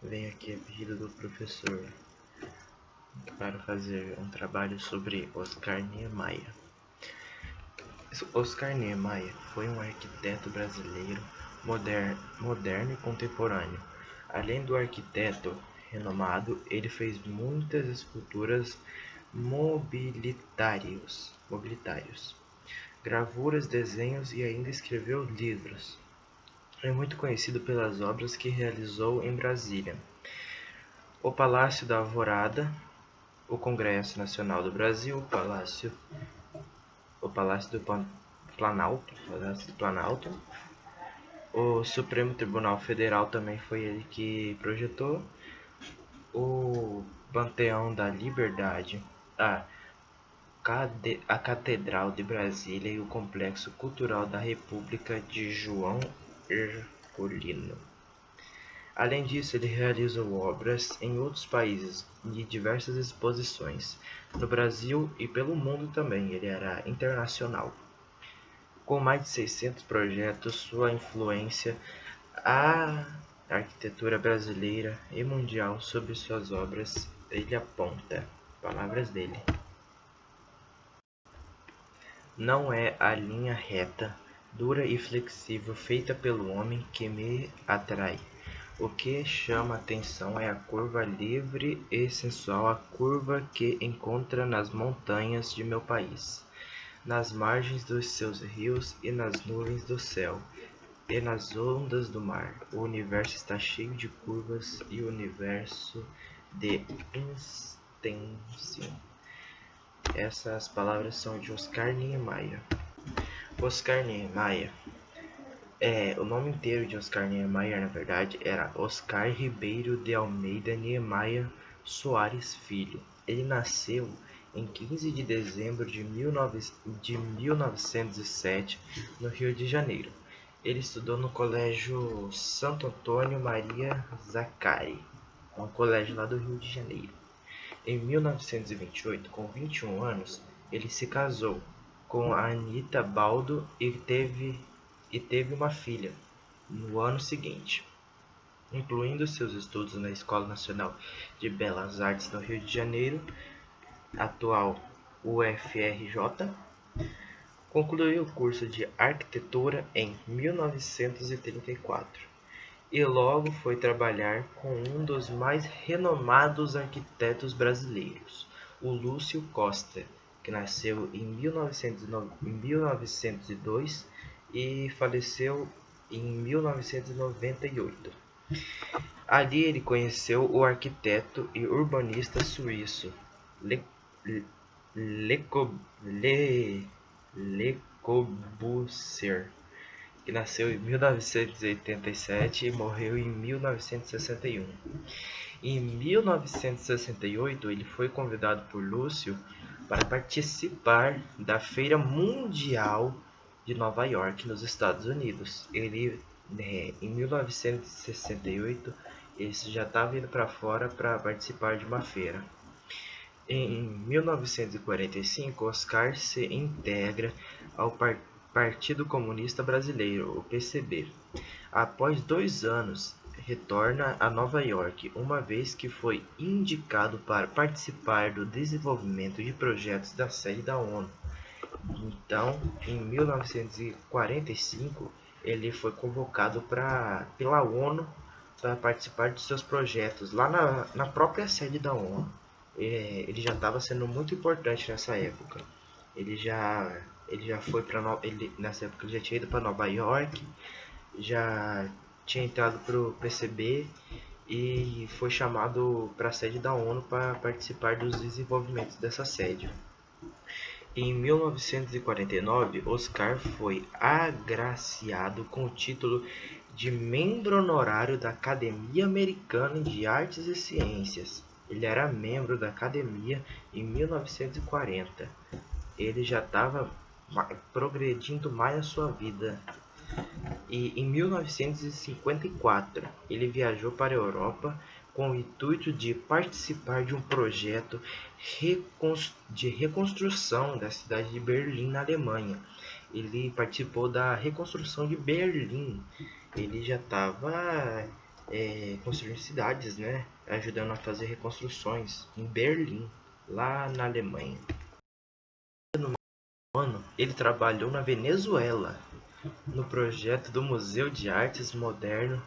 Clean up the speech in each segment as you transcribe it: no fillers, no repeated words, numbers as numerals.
Venho aqui a pedido do professor para fazer um trabalho sobre Oscar Niemeyer. Oscar Niemeyer foi um arquiteto brasileiro moderno e contemporâneo. Além do arquiteto renomado, ele fez muitas esculturas mobilitários, gravuras, desenhos e ainda escreveu livros. É muito conhecido pelas obras que realizou em Brasília, o Palácio da Alvorada, o Congresso Nacional do Brasil, o Palácio do Planalto, o Supremo Tribunal Federal também foi ele que projetou, o Panteão da Liberdade, a Catedral de Brasília e o Complexo Cultural da República de João Herculino. Além disso, ele realizou obras em outros países e diversas exposições, no Brasil e pelo mundo também. Ele era internacional. Com mais de 600 projetos, sua influência à arquitetura brasileira e mundial sobre suas obras, ele aponta. Palavras dele. Não é a linha reta, dura e flexível feita pelo homem que me atrai. O que chama atenção é a curva livre e sensual, a curva que encontra nas montanhas de meu país, nas margens dos seus rios e nas nuvens do céu, e nas ondas do mar. O universo está cheio de curvas e o universo de extensão. Essas palavras são de Oscar Niemeyer. Oscar Niemeyer. O nome inteiro de Oscar Niemeyer, na verdade, era Oscar Ribeiro de Almeida Niemeyer Soares Filho. Ele nasceu em 15 de dezembro de 1907, no Rio de Janeiro. Ele estudou no Colégio Santo Antônio Maria Zaccaria, um colégio lá do Rio de Janeiro. Em 1928, com 21 anos, ele se casou com Anita Baldo e teve uma filha no ano seguinte, incluindo seus estudos na Escola Nacional de Belas Artes no Rio de Janeiro, atual UFRJ. Concluiu o curso de arquitetura em 1934 e logo foi trabalhar com um dos mais renomados arquitetos brasileiros, o Lúcio Costa, que nasceu em 1902 e faleceu em 1998. Ali ele conheceu o arquiteto e urbanista suíço Le Corbusier, que nasceu em 1987 e morreu em 1961. Em 1968, ele foi convidado por Lúcio para participar da Feira Mundial de Nova York, nos Estados Unidos. Em 1968, ele já estava indo para fora para participar de uma feira. Em 1945, Oscar se integra ao Partido Comunista Brasileiro, o PCB. Após 2 anos, retorna a Nova York, uma vez que foi indicado para participar do desenvolvimento de projetos da sede da ONU. Então, em 1945, ele foi convocado pela ONU para participar de seus projetos lá na própria sede da ONU. Ele já estava sendo muito importante nessa época. Ele já foi nessa época ele já tinha ido para Nova York, já tinha entrado para o PCB e foi chamado para a sede da ONU para participar dos desenvolvimentos dessa sede. Em 1949, Oscar foi agraciado com o título de membro honorário da Academia Americana de Artes e Ciências. Ele era membro da academia em 1940. Ele já estava progredindo mais a sua vida. E em 1954, ele viajou para a Europa com o intuito de participar de um projeto de reconstrução da cidade de Berlim, na Alemanha. Ele participou da reconstrução de Berlim. Ele já estava construindo cidades, né? Ajudando a fazer reconstruções em Berlim, lá na Alemanha. No ano, ele trabalhou na Venezuela, no projeto do Museu de Artes Moderno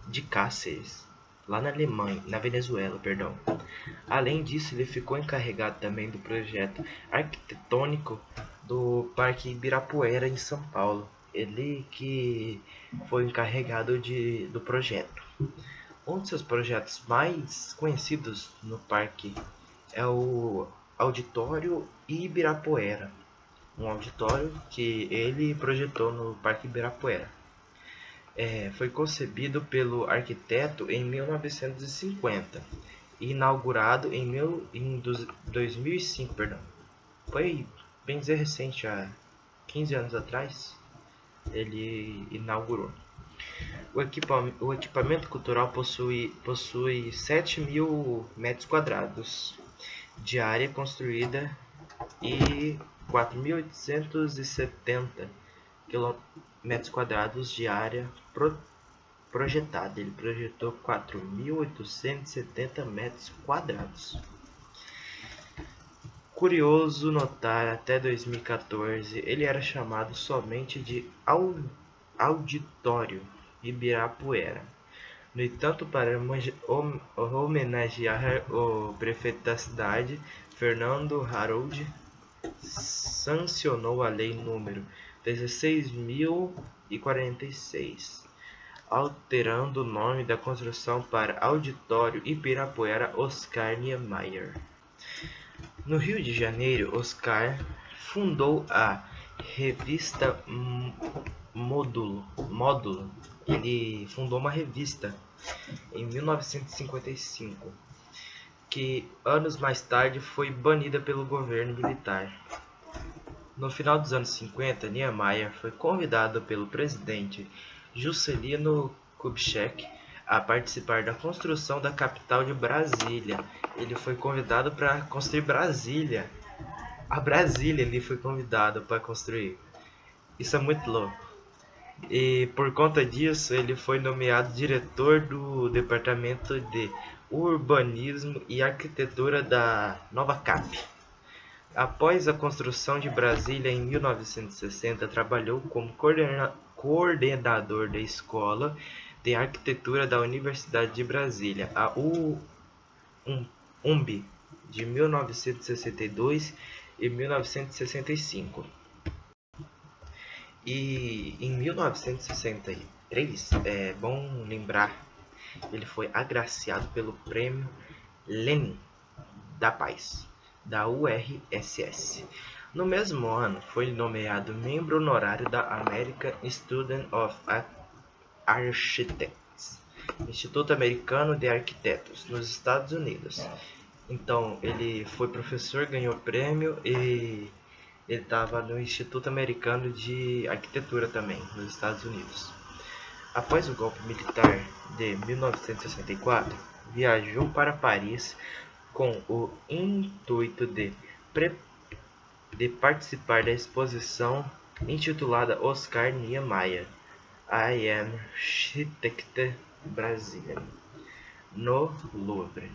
de Cáceres, lá na Alemanha, na Venezuela, perdão. Além disso, ele ficou encarregado também do projeto arquitetônico do Parque Ibirapuera em São Paulo. Ele que foi encarregado do projeto. Um dos seus projetos mais conhecidos no parque é o Auditório Ibirapuera, um auditório que ele projetou no Parque Ibirapuera. Foi concebido pelo arquiteto em 1950 e inaugurado em 2005. Perdão. Foi bem dizer recente, há 15 anos atrás, ele inaugurou. O equipamento cultural possui 7.000 metros quadrados de área construída e 4.870 metros quadrados de área projetada. Ele projetou 4.870 metros quadrados. Curioso notar, até 2014 ele era chamado somente de Auditório Ibirapuera. No entanto, para homenagear o prefeito da cidade, Fernando Harold, sancionou a lei número 16.046, alterando o nome da construção para Auditório Ibirapuera Oscar Niemeyer. No Rio de Janeiro, Oscar fundou a revista Módulo. Ele fundou uma revista em 1955, que anos mais tarde foi banida pelo governo militar. No final dos anos 50, Niemeyer foi convidado pelo presidente Juscelino Kubitschek a participar da construção da capital de Brasília. Ele foi convidado para construir Brasília. A Brasília ele foi convidado para construir. Isso é muito louco. E por conta disso, ele foi nomeado diretor do Departamento de Urbanismo e Arquitetura da Nova CAP. Após a construção de Brasília em 1960, trabalhou como coordenador da Escola de Arquitetura da Universidade de Brasília, a UMB, de 1962 e 1965. E em 1963, é bom lembrar, ele foi agraciado pelo Prêmio Lenin da Paz, da URSS. No mesmo ano, foi nomeado membro honorário da American Student of Architects, Instituto Americano de Arquitetos, nos Estados Unidos. Então, ele foi professor, ganhou prêmio e ele estava no Instituto Americano de Arquitetura também, nos Estados Unidos. Após o golpe militar de 1964, viajou para Paris com o intuito de participar da exposição intitulada Oscar Niemeyer, I Am Architect Brazilian, no Louvre,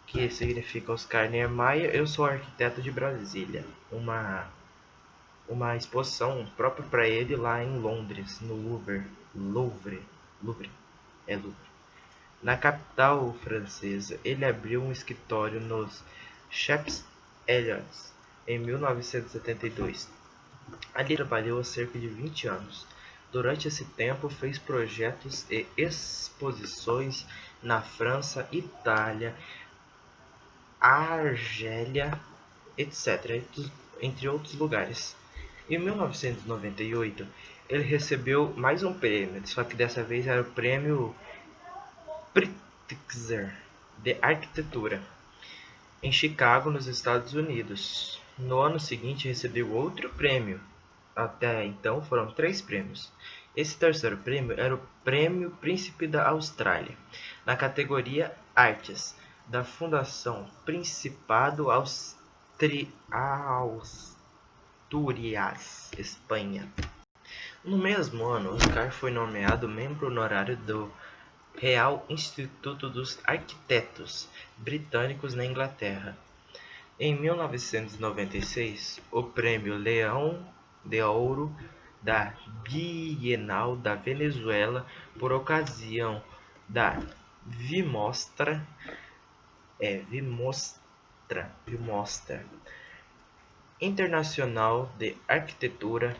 que significa Oscar Niemeyer, eu sou arquiteto de Brasília, uma exposição própria para ele lá em Londres, no Louvre. Na capital francesa, ele abriu um escritório nos Champs-Élysées em 1972. Ali trabalhou há cerca de 20 anos. Durante esse tempo, fez projetos e exposições na França, Itália, Argélia, etc., entre outros lugares. Em 1998, ele recebeu mais um prêmio, só que dessa vez era o prêmio Pritzker de Arquitetura, em Chicago, nos Estados Unidos. No ano seguinte, recebeu outro prêmio. Até então, foram 3 prêmios. Esse terceiro prêmio era o Prêmio Príncipe da Austrália, na categoria Artes, da Fundação Principado Asturias, Espanha. No mesmo ano, Oscar foi nomeado membro honorário do Real Instituto dos Arquitetos Britânicos na Inglaterra. Em 1996, o Prêmio Leão de Ouro da Bienal da Venezuela, por ocasião da Vimostra Internacional de Arquitetura.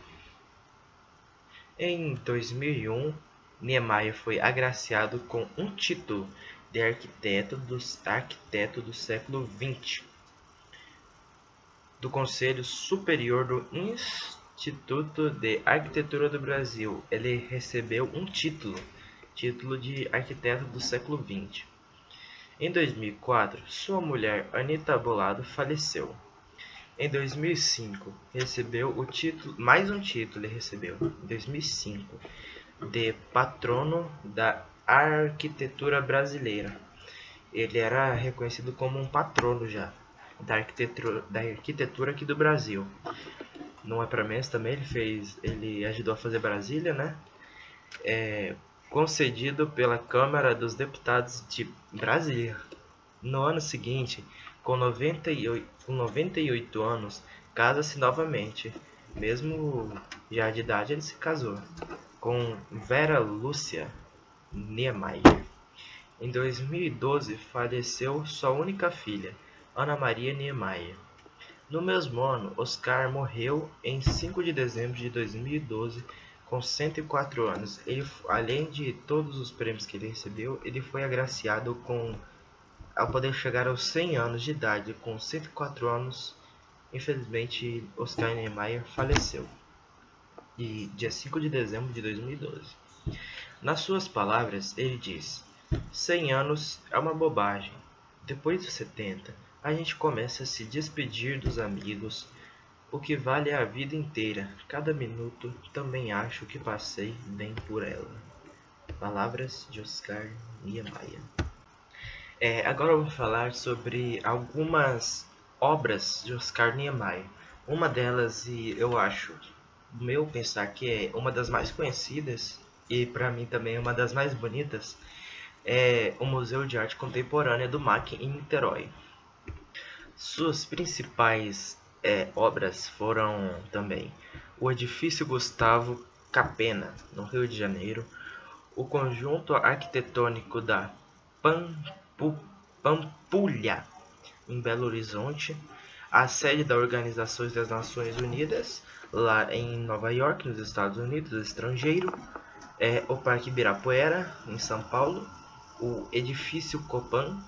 Em 2001, Niemeyer foi agraciado com um título de arquiteto do século XX do Conselho Superior do Instituto de Arquitetura do Brasil. Ele recebeu um título de arquiteto do século XX. Em 2004, sua mulher Anita Bolado faleceu. Em 2005, recebeu mais um título ele recebeu, em 2005, de patrono da arquitetura brasileira. Ele era reconhecido como um patrono já da arquitetura aqui do Brasil. Não é para menos também, ele ajudou a fazer Brasília, né? Concedido pela Câmara dos Deputados de Brasília. No ano seguinte, com 98 anos, casa-se novamente. Mesmo já de idade, ele se casou com Vera Lúcia Niemeyer. Em 2012, faleceu sua única filha, Ana Maria Niemeyer. No mesmo ano, Oscar morreu em 5 de dezembro de 2012, com 104 anos. Ele, além de todos os prêmios que ele recebeu, ele foi agraciado ao poder chegar aos 100 anos de idade. Com 104 anos, infelizmente, Oscar Niemeyer faleceu. E dia 5 de dezembro de 2012. Nas suas palavras, ele diz: 100 anos é uma bobagem. Depois dos 70, a gente começa a se despedir dos amigos. O que vale é a vida inteira. Cada minuto também acho que passei bem por ela. Palavras de Oscar Niemeyer. Agora eu vou falar sobre algumas obras de Oscar Niemeyer. Uma delas, e eu acho, no meu pensar, que é uma das mais conhecidas e para mim também uma das mais bonitas, é o Museu de Arte Contemporânea do MAC em Niterói. Suas principais obras foram também o Edifício Gustavo Capena, no Rio de Janeiro, o Conjunto Arquitetônico da Pampulha, em Belo Horizonte, a sede da Organização das Nações Unidas, lá em Nova York, nos Estados Unidos, estrangeiro, o Parque Ibirapuera, em São Paulo, o Edifício Copan,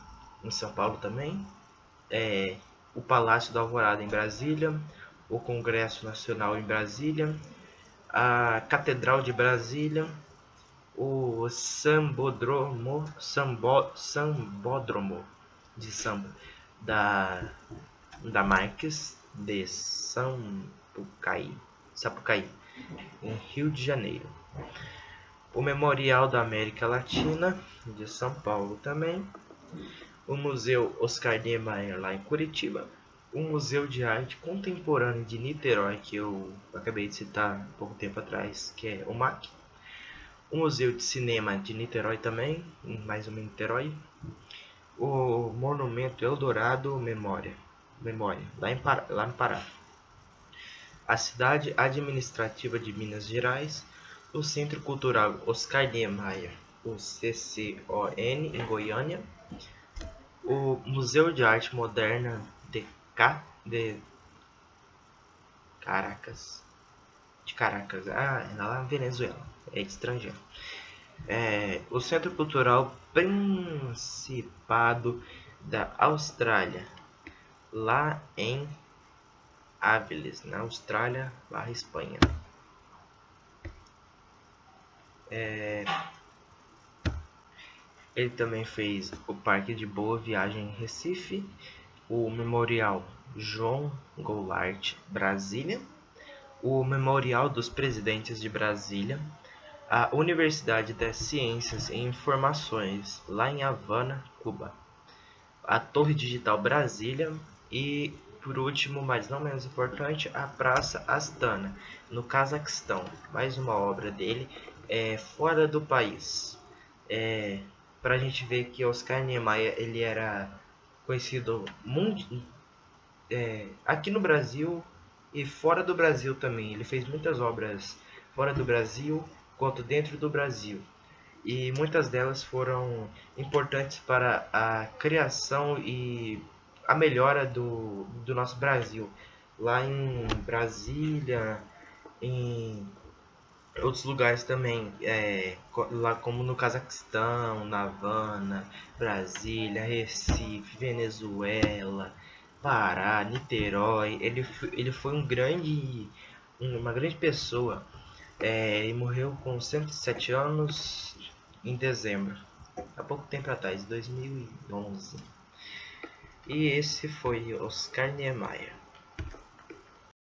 em São Paulo também, o Palácio da Alvorada, em Brasília, o Congresso Nacional, em Brasília, a Catedral de Brasília, o Sambódromo de samba da Marques de Sapucaí, em Rio de Janeiro. O Memorial da América Latina, de São Paulo também. O Museu Oscar Niemeyer, lá em Curitiba. O Museu de Arte Contemporânea de Niterói, que eu acabei de citar um pouco tempo atrás, que é o MAC. O Museu de Cinema de Niterói também, mais uma em Niterói. O Monumento Eldorado Memória, lá no Pará. A Cidade Administrativa de Minas Gerais. O Centro Cultural Oscar Niemeyer, o CCON, em Goiânia. O Museu de Arte Moderna de Caracas, lá na Venezuela, é estrangeiro. O Centro Cultural Principado da Austrália, lá em Áviles, na Austrália, barra Espanha. Ele também fez o Parque de Boa Viagem em Recife, o Memorial João Goulart, Brasília, o Memorial dos Presidentes de Brasília, a Universidade das Ciências e Informações, lá em Havana, Cuba, a Torre Digital Brasília e, por último, mas não menos importante, a Praça Astana, no Cazaquistão. Mais uma obra dele fora do país. para a gente ver que Oscar Niemeyer ele era conhecido aqui no Brasil e fora do Brasil também. Ele fez muitas obras fora do Brasil quanto dentro do Brasil. E muitas delas foram importantes para a criação e a melhora do nosso Brasil. Lá em Brasília, em outros lugares também, lá como no Cazaquistão, na Havana, Brasília, Recife, Venezuela, Pará, Niterói. Ele foi uma grande pessoa. Ele morreu com 107 anos em dezembro, há pouco tempo atrás, 2011. E esse foi Oscar Niemeyer.